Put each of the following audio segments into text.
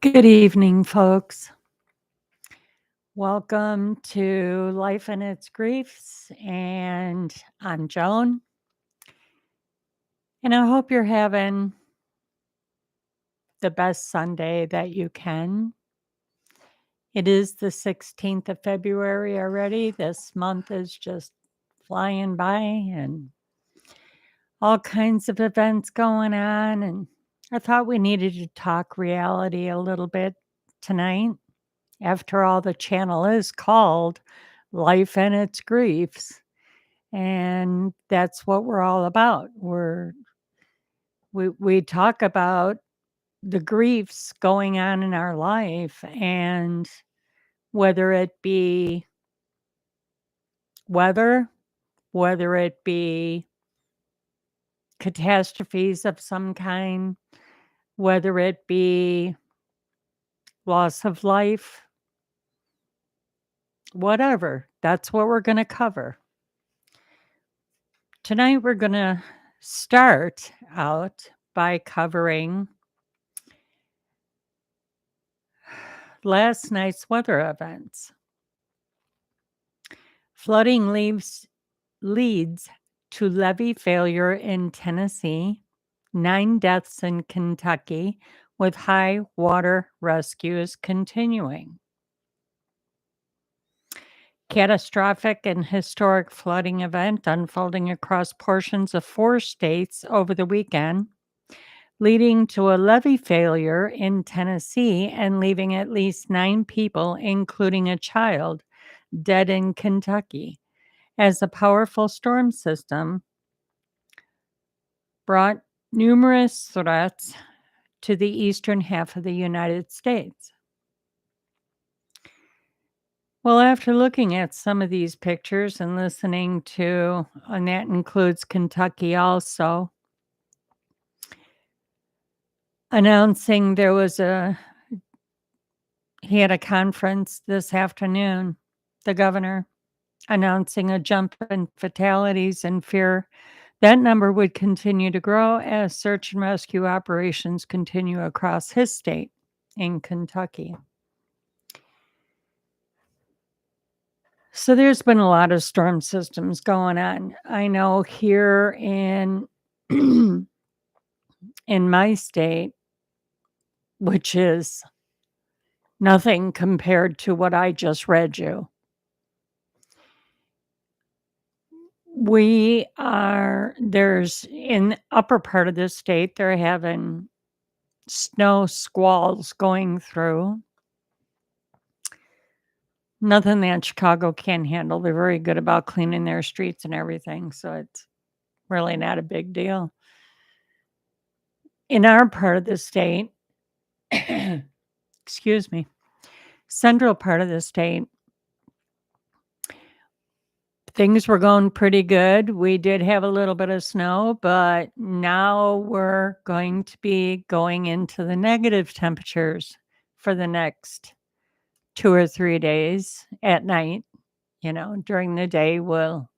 Good evening, folks. Welcome to Life and Its Griefs. And I'm Joan. And I hope you're having the best Sunday that you can. It is the 16th of February already. This month is just flying by and all kinds of events going on. And I thought we needed to talk reality a little bit tonight. After all, the channel is called Life and Its Griefs. And that's what we're all about. We talk about the griefs going on in our life, and whether it be weather, whether it be catastrophes of some kind, whether it be loss of life, whatever. That's what we're going to cover. Tonight, we're going to start out by covering last night's weather events. Flooding leads to levee failure in Tennessee, 9 deaths in Kentucky, with high water rescues continuing. Catastrophic and historic flooding event unfolding across portions of 4 states over the weekend, leading to a levee failure in Tennessee and leaving at least 9 people, including a child, dead in Kentucky, as a powerful storm system brought numerous threats to the eastern half of the United States. Well, after looking at some of these pictures and listening to, and that includes Kentucky also, announcing he had a conference this afternoon, the governor announcing a jump in fatalities and fear that number would continue to grow as search and rescue operations continue across his state in Kentucky. So there's been a lot of storm systems going on. I know here in in my state, which is nothing compared to what I just read you. There's in the upper part of the state, they're having snow squalls going through. Nothing that Chicago can't handle. They're very good about cleaning their streets and everything, so it's really not a big deal. In our part of the state, excuse me, central part of the state, things were going pretty good. We did have a little bit of snow, but now we're going to be going into the negative temperatures for the next 2 or 3 days at night. During the day, we'll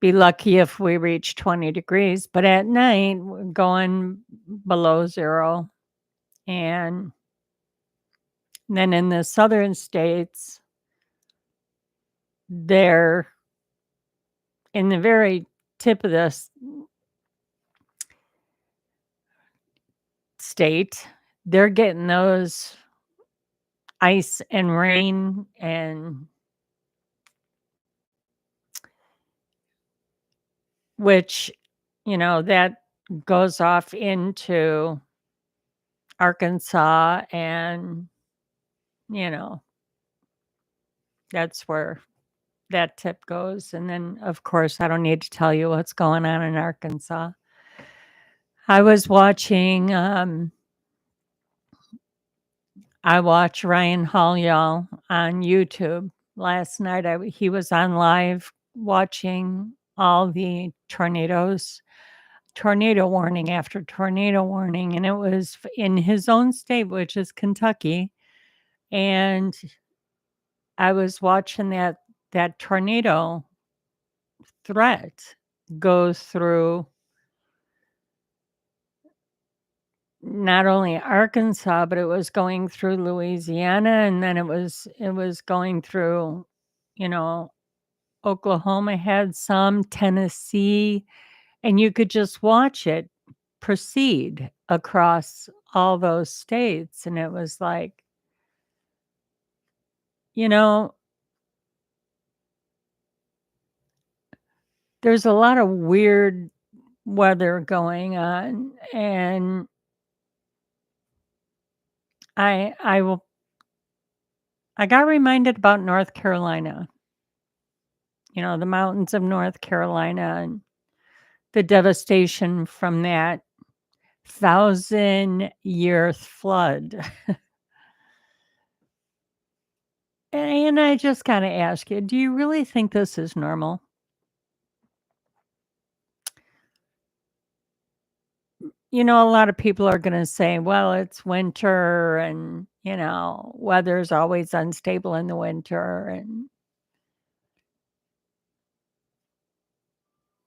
be lucky if we reach 20 degrees, but at night, we're going below 0. And then in the southern states, they're in the very tip of the state, they're getting those ice and rain and which, that goes off into Arkansas and, that's where that tip goes. And then, of course, I don't need to tell you what's going on in Arkansas. I was watching, I watched Ryan Hall on YouTube last night. He was on live watching all the tornado warning after tornado warning, and it was in his own state, which is Kentucky. And I was watching that tornado threat go through not only Arkansas, but it was going through Louisiana, and then it was going through, you know, Oklahoma had some, Tennessee, and you could just watch it proceed across all those states, and it was like, you know, there's a lot of weird weather going on, and I will I got reminded about North Carolina, the mountains of North Carolina and the devastation from that 1,000-year flood. And I just gotta ask you, do you really think this is normal? A lot of people are gonna say, "Well, it's winter and, weather's always unstable in the winter,"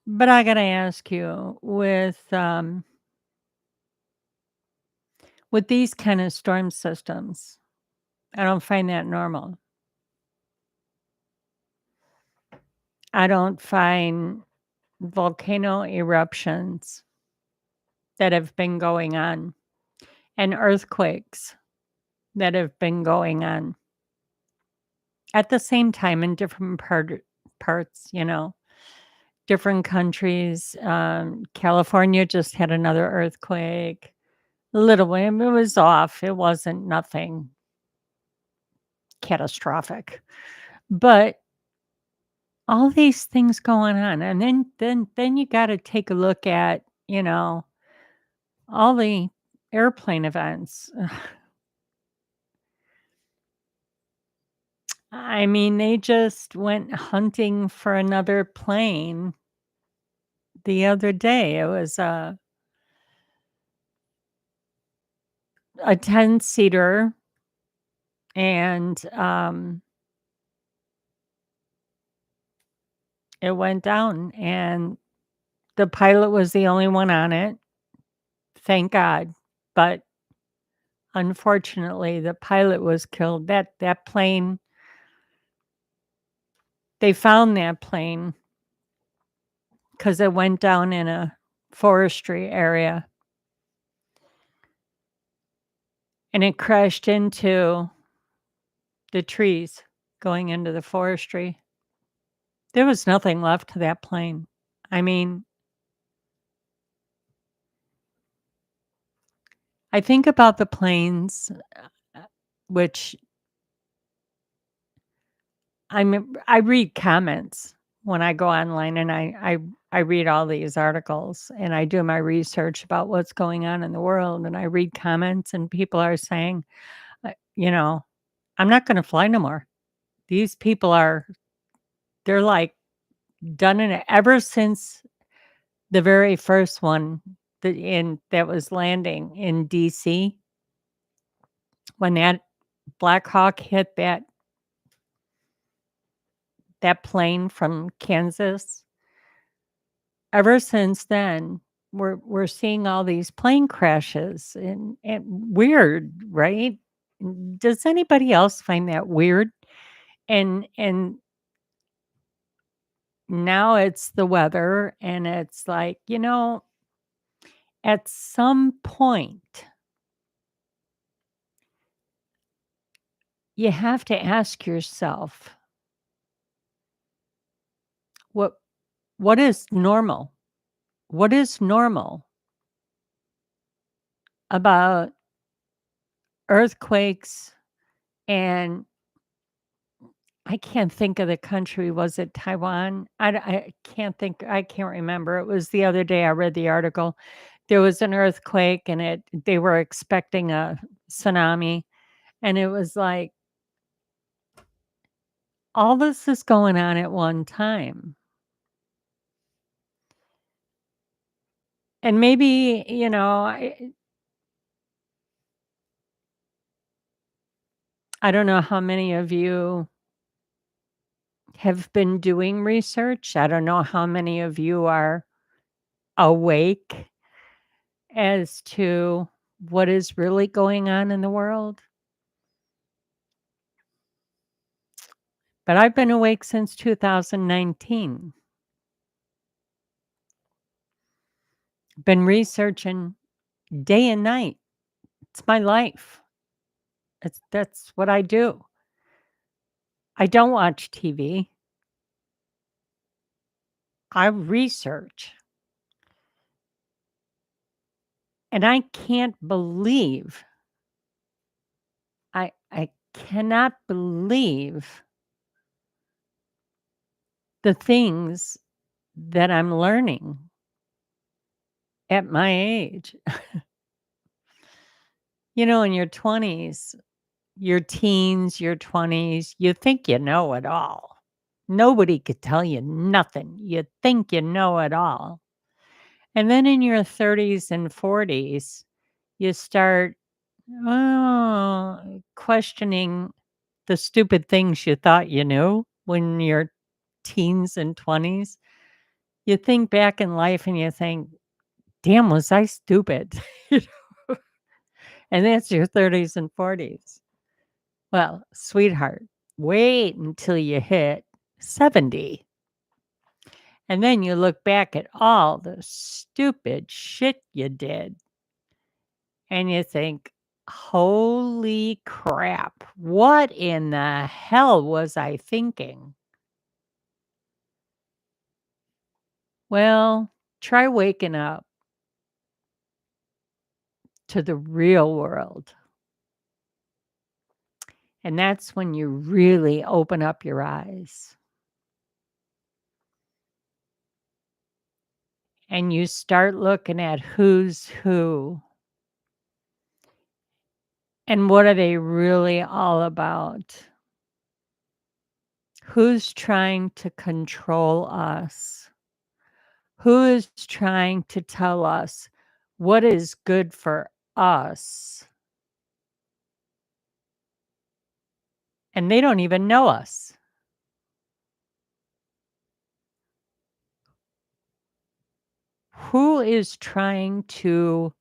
but I gotta ask you, with these kind of storm systems, I don't find that normal. I don't find volcano eruptions that have been going on and earthquakes that have been going on at the same time in different parts, different countries. California just had another earthquake. Little one, it was off. It wasn't nothing catastrophic, but all these things going on, and then you got to take a look at all the airplane events. I mean, they just went hunting for another plane the other day. It was a 10-seater, and it went down, and the pilot was the only one on it, thank God, but unfortunately, the pilot was killed. That plane, they found that plane because it went down in a forestry area, and it crashed into the trees going into the forestry. There was nothing left to that plane. I mean, I think about the planes, which I read comments when I go online, and I read all these articles, and I do my research about what's going on in the world, and I read comments, and people are saying, uh, you know, "I'm not gonna fly no more." These people they're like done in it ever since the very first one that was landing in DC when that Black Hawk hit that plane from Kansas. Ever since then, we're seeing all these plane crashes and weird, right? Does anybody else find that weird? And now it's the weather, and it's like, at some point, you have to ask yourself, what what is normal? What is normal about earthquakes? And I can't think of the country. Was it Taiwan? I can't think. I can't remember. It was the other day I read the article. There was an earthquake, and they were expecting a tsunami, and it was like all this is going on at one time. And maybe, I don't know how many of you have been doing research. I don't know how many of you are awake as to what is really going on in the world. But I've been awake since 2019. Been researching day and night. It's my life. That's what I do. I don't watch TV. I research. And I can't believe I cannot believe the things that I'm learning at my age. In your 20s, your teens, your 20s, you think you know it all. Nobody could tell you nothing. You think you know it all. And then in your 30s and 40s, you start questioning the stupid things you thought you knew when you're teens and 20s. You think back in life and you think, damn, was I stupid? You know? And that's your 30s and 40s. Well, sweetheart, wait until you hit 70. And then you look back at all the stupid shit you did and you think, holy crap, what in the hell was I thinking? Well, try waking up to the real world. And that's when you really open up your eyes and you start looking at who's who and what are they really all about. Who's trying to control us? Who is trying to tell us what is good for us? And they don't even know us. Who is trying to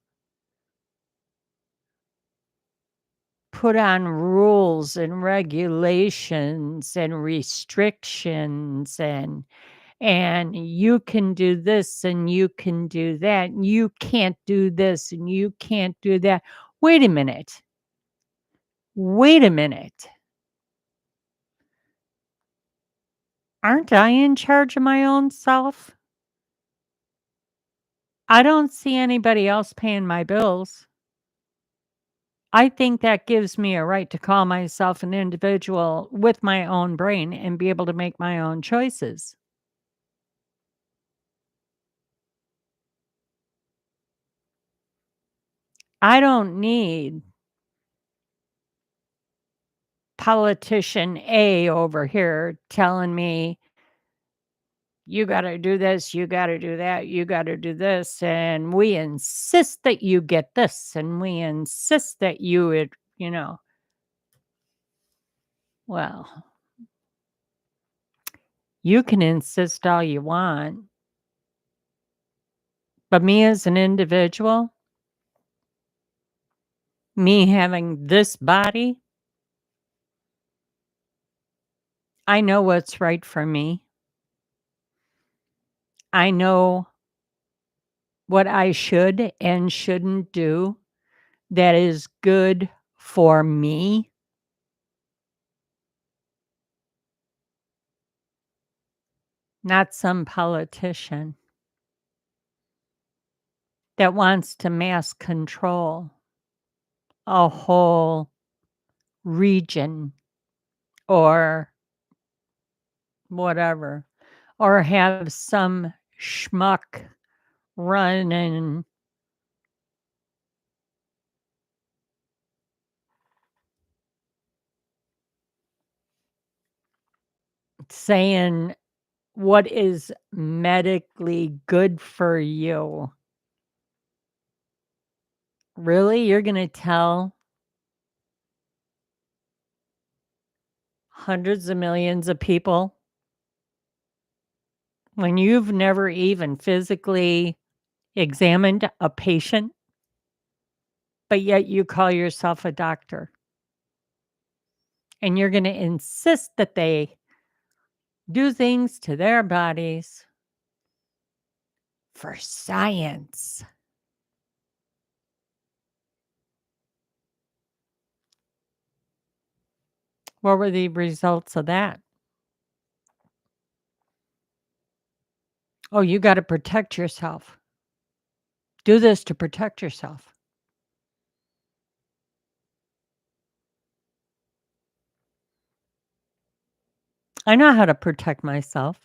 put on rules and regulations and restrictions and you can do this and you can do that and you can't do this and you can't do that. Wait a minute. Wait a minute. Aren't I in charge of my own self? I don't see anybody else paying my bills. I think that gives me a right to call myself an individual with my own brain and be able to make my own choices. I don't need politician A over here telling me, you got to do this, you got to do that, you got to do this. And we insist that you get this, and we insist that well, you can insist all you want. But me as an individual, me having this body, I know what's right for me. I know what I should and shouldn't do that is good for me. Not some politician that wants to mass control a whole region or whatever, or have some schmuck run and saying what is medically good for you. Really? You're going to tell hundreds of millions of people when you've never even physically examined a patient? but yet you call yourself a doctor. And you're going to insist that they do things to their bodies for science. What were the results of that? Oh, you got to protect yourself. Do this to protect yourself. I know how to protect myself.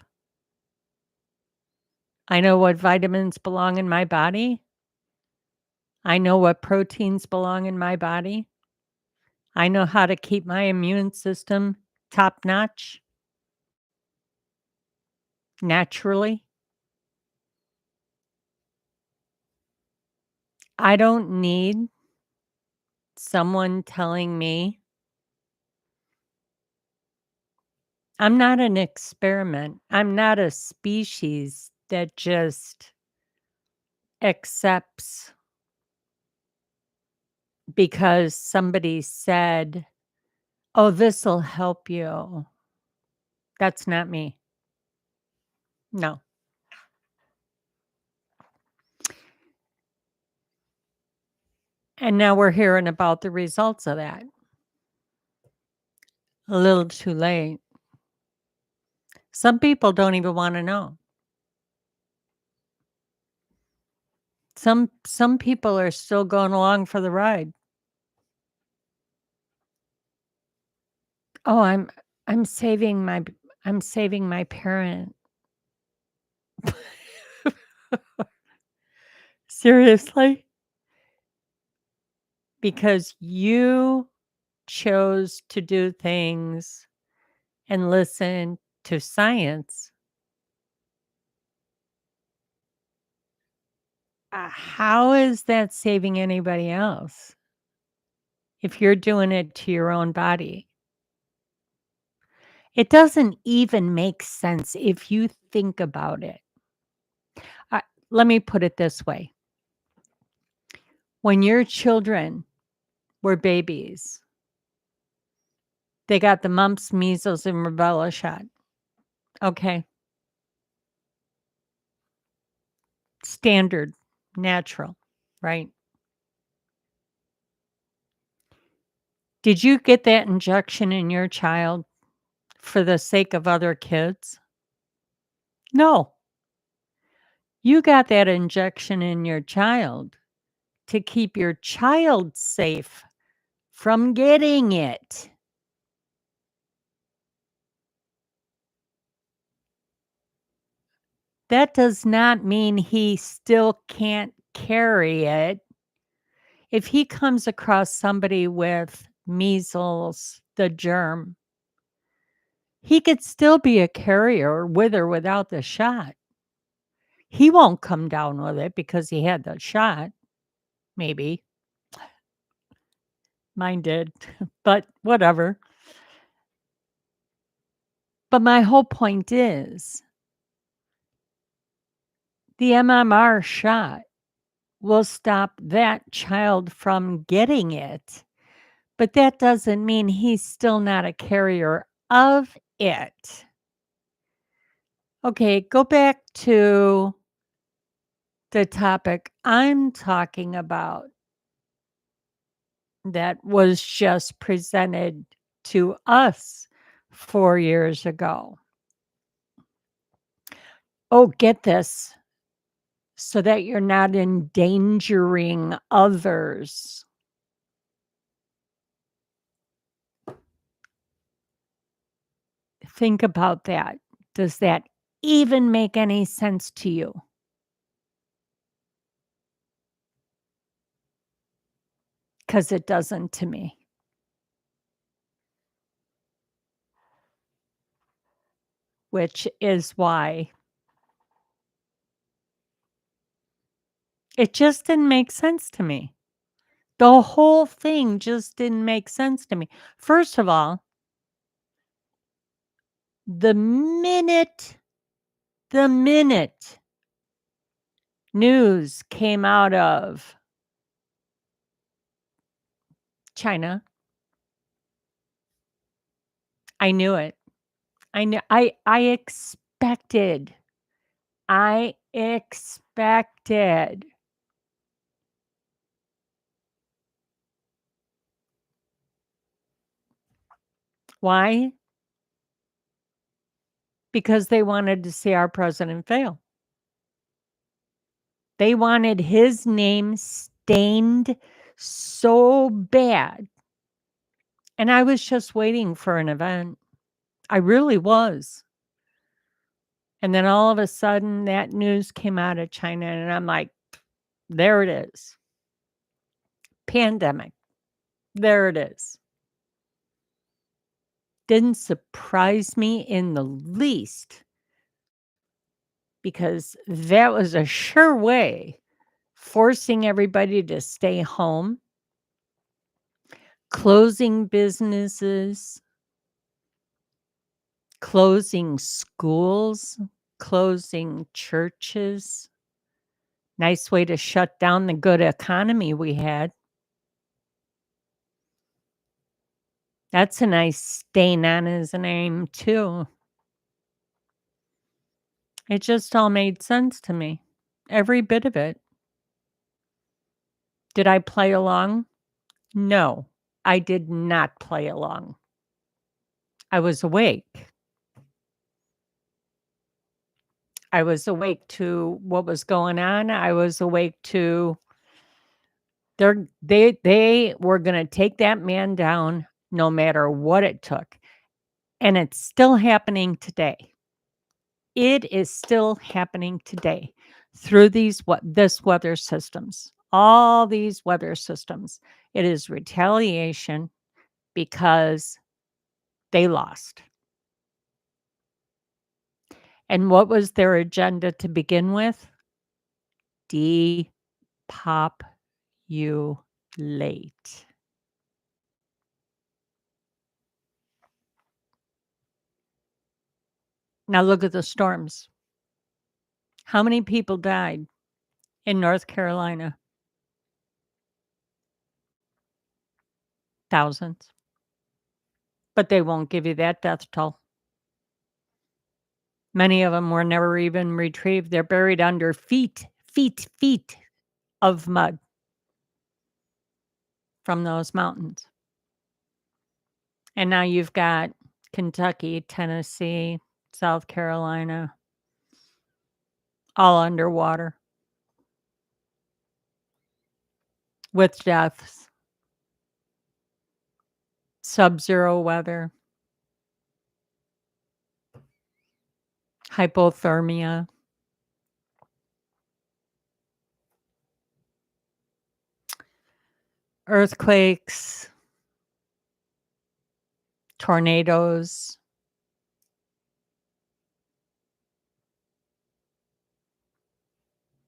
I know what vitamins belong in my body. I know what proteins belong in my body. I know how to keep my immune system top notch naturally. I don't need someone telling me. I'm not an experiment. I'm not a species that just accepts because somebody said, "Oh, this'll help you." That's not me. No. And now we're hearing about the results of that. A little too late. Some people don't even wanna know. Some people are still going along for the ride. "Oh, I'm saving my parent." Seriously? Because you chose to do things and listen to science. How is that saving anybody else if you're doing it to your own body? It doesn't even make sense if you think about it. Uh, Let me put it this way. When your children were babies, they got the mumps, measles, and rubella shot. Okay. Standard, natural, right? Did you get that injection in your child for the sake of other kids? No. You got that injection in your child to keep your child safe from getting it. That does not mean he still can't carry it. If he comes across somebody with measles, the germ, he could still be a carrier with or without the shot. He won't come down with it because he had the shot, maybe. Mine did, but whatever. But my whole point is the MMR shot will stop that child from getting it, but that doesn't mean he's still not a carrier of it. Okay, go back to the topic I'm talking about that was just presented to us 4 years ago. Oh, get this, so that you're not endangering others. Think about that. Does that even make any sense to you? Because it doesn't to me. Which is why it just didn't make sense to me. The whole thing just didn't make sense to me. First of all, the minute news came out of China. I knew it. I expected. I expected. Why? Because they wanted to see our president fail. They wanted his name stained so bad. And I was just waiting for an event. I really was. And then all of a sudden, that news came out of China, and I'm like, there it is. Pandemic. There it is. Didn't surprise me in the least because that was a sure way forcing everybody to stay home, closing businesses, closing schools, closing churches. Nice way to shut down the good economy we had. That's a nice stain on his name, too. It just all made sense to me. Every bit of it. Did I play along? No, I did not play along. I was awake. I was awake to what was going on. I was awake to they were going to take that man down no matter what it took. And it's still happening today. It is still happening today through this weather systems. All these weather systems. It is retaliation because they lost. And what was their agenda to begin with? Depopulate. Now look at the storms. How many people died in North Carolina? Thousands. But they won't give you that death toll. Many of them were never even retrieved. They're buried under feet of mud from those mountains. And now you've got Kentucky, Tennessee, South Carolina, all underwater with deaths, sub-zero weather, hypothermia. Earthquakes, tornadoes.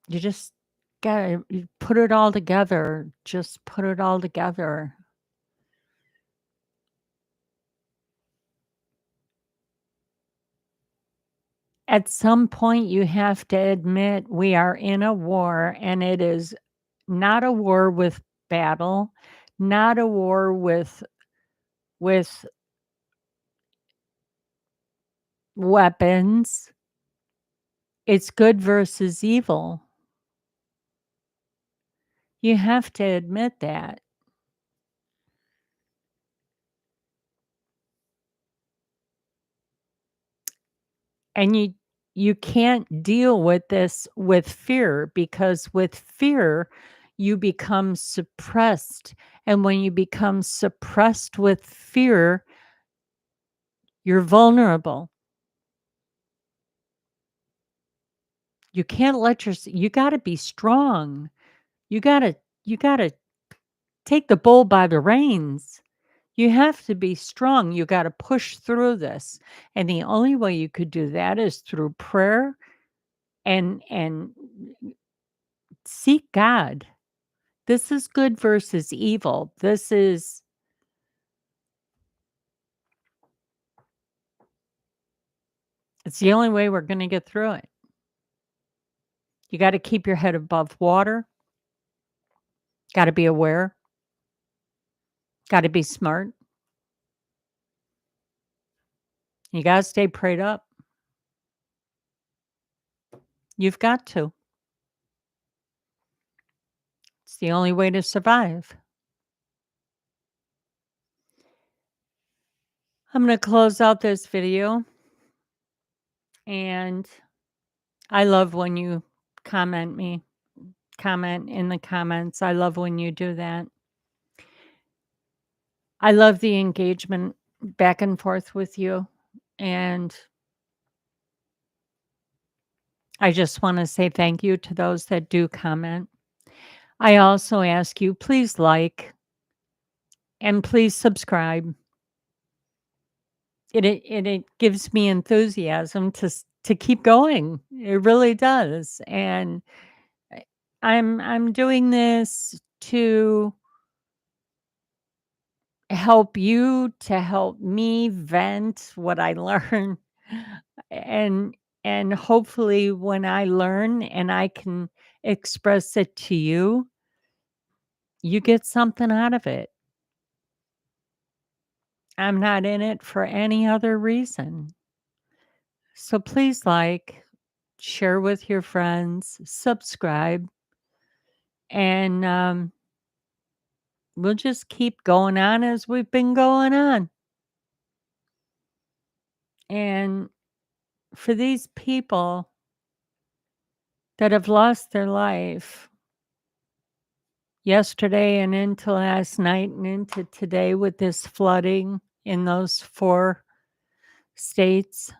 You just gotta put it all together. Just put it all together. At some point, you have to admit we are in a war, and it is not a war with battle, not a war with weapons. It's good versus evil. You have to admit that. And you can't deal with this with fear, because with fear, you become suppressed. And when you become suppressed with fear, you're vulnerable. You can't let you got to be strong. You got to take the bull by the reins. You have to be strong. You got to push through this. And the only way you could do that is through prayer and seek God. This is good versus evil. It's the only way we're going to get through it. You got to keep your head above water. Got to be aware. Got to be smart. You got to stay prayed up. You've got to. It's the only way to survive. I'm going to close out this video. And I love when you comment in the comments. I love when you do that. I love the engagement back and forth with you. And I just want to say thank you to those that do comment. I also ask you, please like and please subscribe. It gives me enthusiasm to keep going. It really does. And I'm doing this to help you, to help me vent what I learn. And and hopefully when I learn and I can express it to you, you get something out of it. I'm not in it for any other reason. So please like, share with your friends, subscribe, and we'll just keep going on as we've been going on. And for these people that have lost their life yesterday and into last night and into today with this flooding in those 4 states,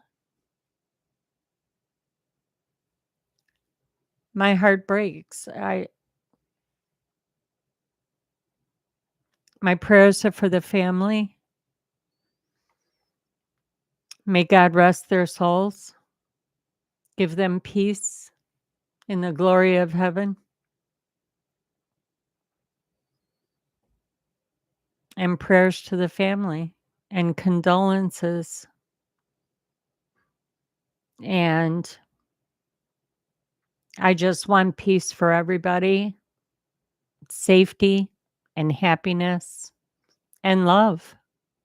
my heart breaks. My prayers are for the family. May God rest their souls, give them peace in the glory of heaven. And prayers to the family and condolences. And I just want peace for everybody, safety and happiness and love.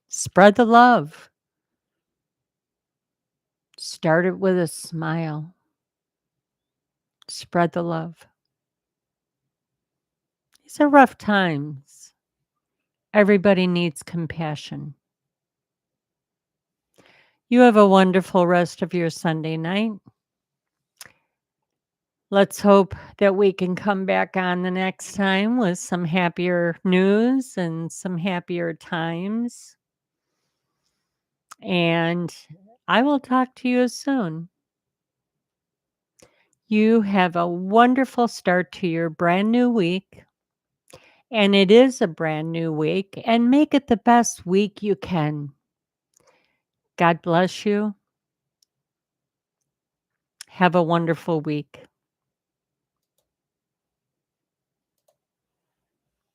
Spread the love. Start it with a smile. Spread the love. These are rough times. Everybody needs compassion. You have a wonderful rest of your Sunday night. Let's hope that we can come back on the next time with some happier news and some happier times. And I will talk to you soon. You have a wonderful start to your brand new week. And it is a brand new week, and make it the best week you can. God bless you. Have a wonderful week.